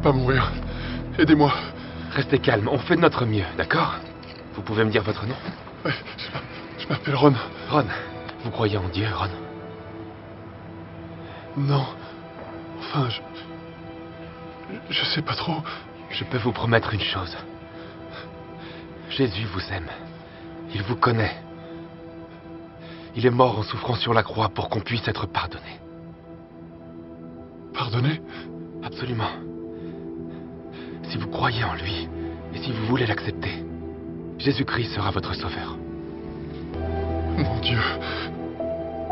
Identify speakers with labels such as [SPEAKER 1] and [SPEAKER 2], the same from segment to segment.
[SPEAKER 1] pas mourir. Aidez-moi.
[SPEAKER 2] Restez calme, on fait de notre mieux, d'accord? Vous pouvez me dire votre nom?
[SPEAKER 1] Ouais, je m'appelle Ron.
[SPEAKER 2] Ron, vous croyez en Dieu, Ron?
[SPEAKER 1] Non. Enfin, je sais pas trop.
[SPEAKER 2] Je peux vous promettre une chose. Jésus vous aime. Il vous connaît. Il est mort en souffrant sur la croix pour qu'on puisse être pardonné.
[SPEAKER 1] Pardonné?
[SPEAKER 2] Absolument. Si vous croyez en lui, et si vous voulez l'accepter, Jésus-Christ sera votre sauveur.
[SPEAKER 1] Mon Dieu,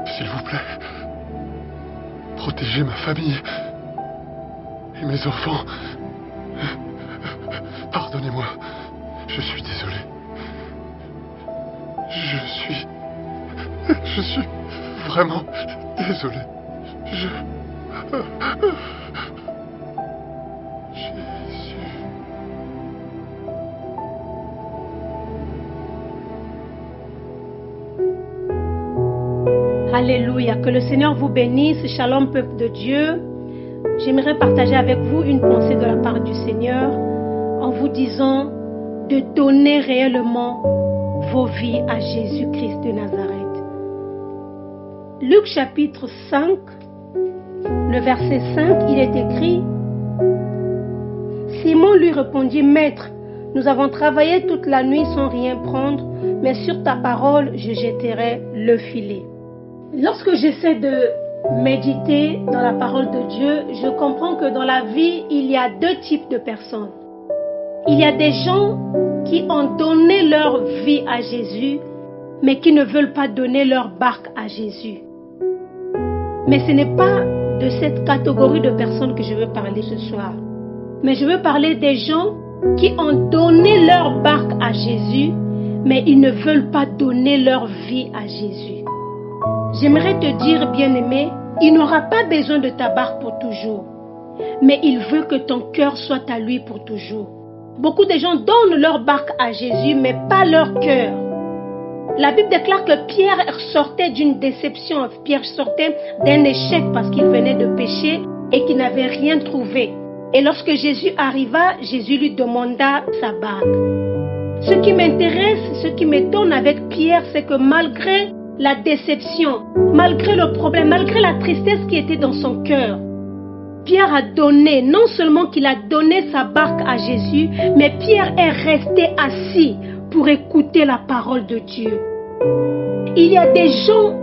[SPEAKER 1] s'il vous plaît, protégez ma famille et mes enfants. Pardonnez-moi, je suis désolé. Je suis vraiment désolé. Jésus.
[SPEAKER 3] Alléluia, que le Seigneur vous bénisse. Shalom, peuple de Dieu. J'aimerais partager avec vous une pensée de la part du Seigneur en vous disant de donner réellement vos vies à Jésus-Christ de Nazareth. Luc chapitre 5, le verset 5, il est écrit: Simon lui répondit: Maître, nous avons travaillé toute la nuit sans rien prendre, mais sur ta parole, je jetterai le filet. Lorsque j'essaie de méditer dans la parole de Dieu, je comprends que dans la vie, il y a deux types de personnes. Il y a des gens qui ont donné leur vie à Jésus, mais qui ne veulent pas donner leur barque à Jésus. Mais ce n'est pas de cette catégorie de personnes que je veux parler ce soir. Mais je veux parler des gens qui ont donné leur barque à Jésus, mais ils ne veulent pas donner leur vie à Jésus. J'aimerais te dire, bien-aimé, il n'aura pas besoin de ta barque pour toujours, mais il veut que ton cœur soit à lui pour toujours. Beaucoup de gens donnent leur barque à Jésus, mais pas leur cœur. La Bible déclare que Pierre sortait d'une déception, Pierre sortait d'un échec parce qu'il venait de pécher et qu'il n'avait rien trouvé. Et lorsque Jésus arriva, Jésus lui demanda sa barque. Ce qui m'intéresse, ce qui m'étonne avec Pierre, c'est que malgré la déception, malgré le problème, malgré la tristesse qui était dans son cœur, Pierre a donné, non seulement qu'il a donné sa barque à Jésus, mais Pierre est resté assis pour écouter la parole de Dieu. Il y a des gens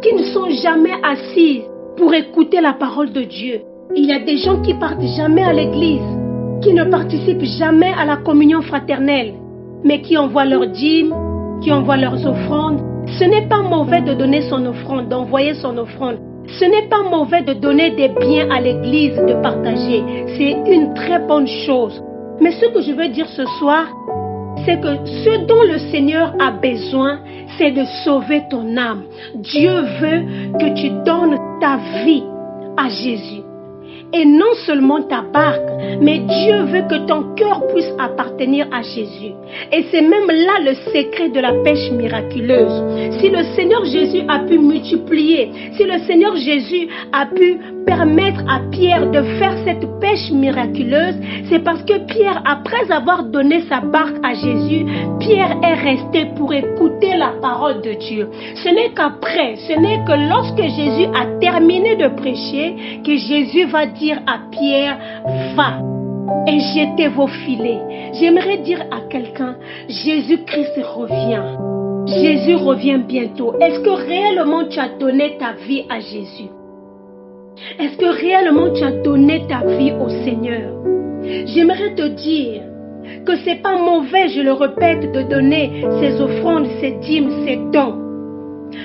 [SPEAKER 3] qui ne sont jamais assis pour écouter la parole de Dieu. Il y a des gens qui partent jamais à l'église, qui ne participent jamais à la communion fraternelle, mais qui envoient leurs dîmes, qui envoient leurs offrandes. Ce n'est pas mauvais de donner son offrande, d'envoyer son offrande. Ce n'est pas mauvais de donner des biens à l'église, de partager. C'est une très bonne chose. Mais ce que je veux dire ce soir, c'est que ce dont le Seigneur a besoin, c'est de sauver ton âme. Dieu veut que tu donnes ta vie à Jésus. Et non seulement ta barque, mais Dieu veut que ton cœur puisse appartenir à Jésus. Et c'est même là le secret de la pêche miraculeuse. Si le Seigneur Jésus a pu multiplier, si le Seigneur Jésus a pu permettre à Pierre de faire cette pêche miraculeuse, c'est parce que Pierre, après avoir donné sa barque à Jésus, Pierre est resté pour écouter la parole de Dieu. Ce n'est qu'après, ce n'est que lorsque Jésus a terminé de prêcher que Jésus va dire à Pierre: va et jetez vos filets. J'aimerais dire à quelqu'un: Jésus-Christ revient. Jésus revient bientôt. Est-ce que réellement tu as donné ta vie à Jésus? Est-ce que réellement tu as donné ta vie au Seigneur? J'aimerais te dire que ce n'est pas mauvais, je le répète, de donner ses offrandes, ses dîmes, ses dons.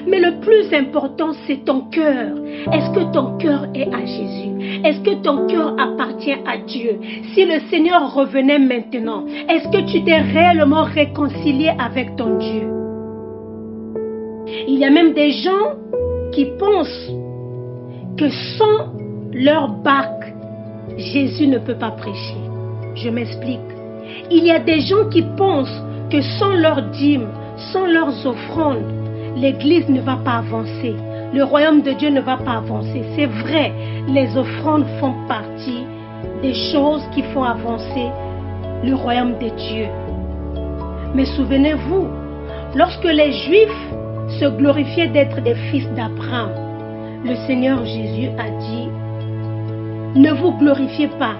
[SPEAKER 3] Mais le plus important, c'est ton cœur. Est-ce que ton cœur est à Jésus? Est-ce que ton cœur appartient à Dieu? Si le Seigneur revenait maintenant, est-ce que tu t'es réellement réconcilié avec ton Dieu? Il y a même des gens qui pensent que sans leur barque, Jésus ne peut pas prêcher. Je m'explique. Il y a des gens qui pensent que sans leurs dîmes, sans leurs offrandes, l'Église ne va pas avancer. Le royaume de Dieu ne va pas avancer. C'est vrai, les offrandes font partie des choses qui font avancer le royaume de Dieu. Mais souvenez-vous, lorsque les Juifs se glorifiaient d'être des fils d'Abraham, le Seigneur Jésus a dit, ne vous glorifiez pas,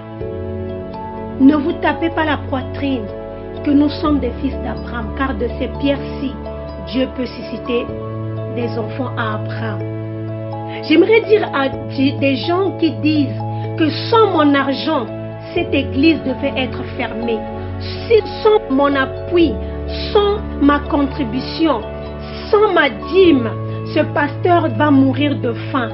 [SPEAKER 3] ne vous tapez pas la poitrine que nous sommes des fils d'Abraham, car de ces pierres-ci, Dieu peut susciter des enfants à Abraham. J'aimerais dire à des gens qui disent que sans mon argent, cette église devait être fermée. Si sans mon appui, sans ma contribution, sans ma dîme, ce pasteur va mourir de faim.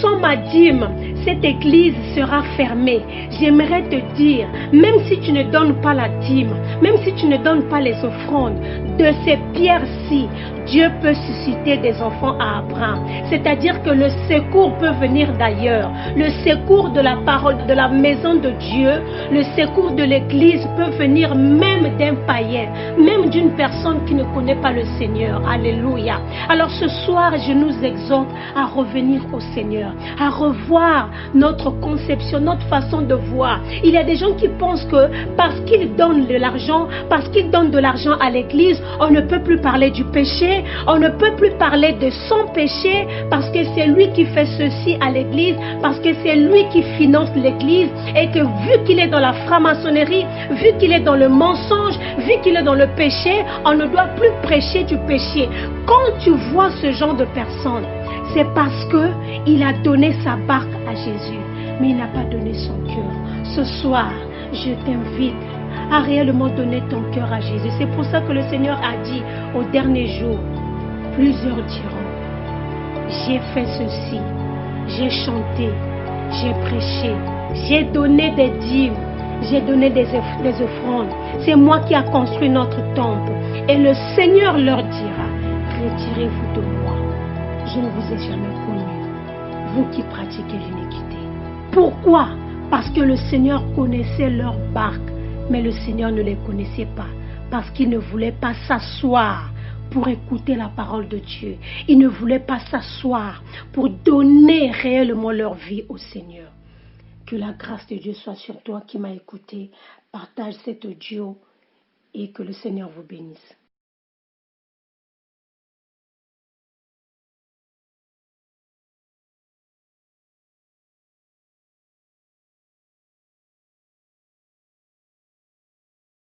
[SPEAKER 3] Sans ma dîme, cette église sera fermée. J'aimerais te dire, même si tu ne donnes pas la dîme, même si tu ne donnes pas les offrandes, de ces pierres-ci, Dieu peut susciter des enfants à Abraham. C'est-à-dire que le secours peut venir d'ailleurs. Le secours de la parole, de la maison de Dieu, le secours de l'église peut venir même d'un païen, même d'une personne qui ne connaît pas le Seigneur. Alléluia. Alors ce soir, je nous exhorte à revenir au Seigneur, à revoir notre conception, notre façon de voir. Il y a des gens qui pensent que parce qu'ils donnent de l'argent, parce qu'ils donnent de l'argent à l'église, on ne peut plus parler du péché, on ne peut plus parler de son péché, parce que c'est lui qui fait ceci à l'église, parce que c'est lui qui finance l'église, et que vu qu'il est dans la franc-maçonnerie, vu qu'il est dans le mensonge, vu qu'il est dans le péché, on ne doit plus prêcher du péché. Quand tu vois ce genre de personnes, c'est parce qu'il a donné sa barque à Jésus, mais il n'a pas donné son cœur. Ce soir, je t'invite à réellement donner ton cœur à Jésus. C'est pour ça que le Seigneur a dit au dernier jour, plusieurs diront, j'ai fait ceci, j'ai chanté, j'ai prêché, j'ai donné des dîmes, j'ai donné des offrandes. C'est moi qui a construit notre temple. Et le Seigneur leur dira, retirez-vous de moi, je ne vous ai jamais connu, vous qui pratiquez l'iniquité. Pourquoi? Parce que le Seigneur connaissait leur barque, mais le Seigneur ne les connaissait pas, parce qu'ils ne voulaient pas s'asseoir pour écouter la parole de Dieu. Ils ne voulaient pas s'asseoir pour donner réellement leur vie au Seigneur. Que la grâce de Dieu soit sur toi qui m'as écouté. Partage cet audio et que le Seigneur vous bénisse.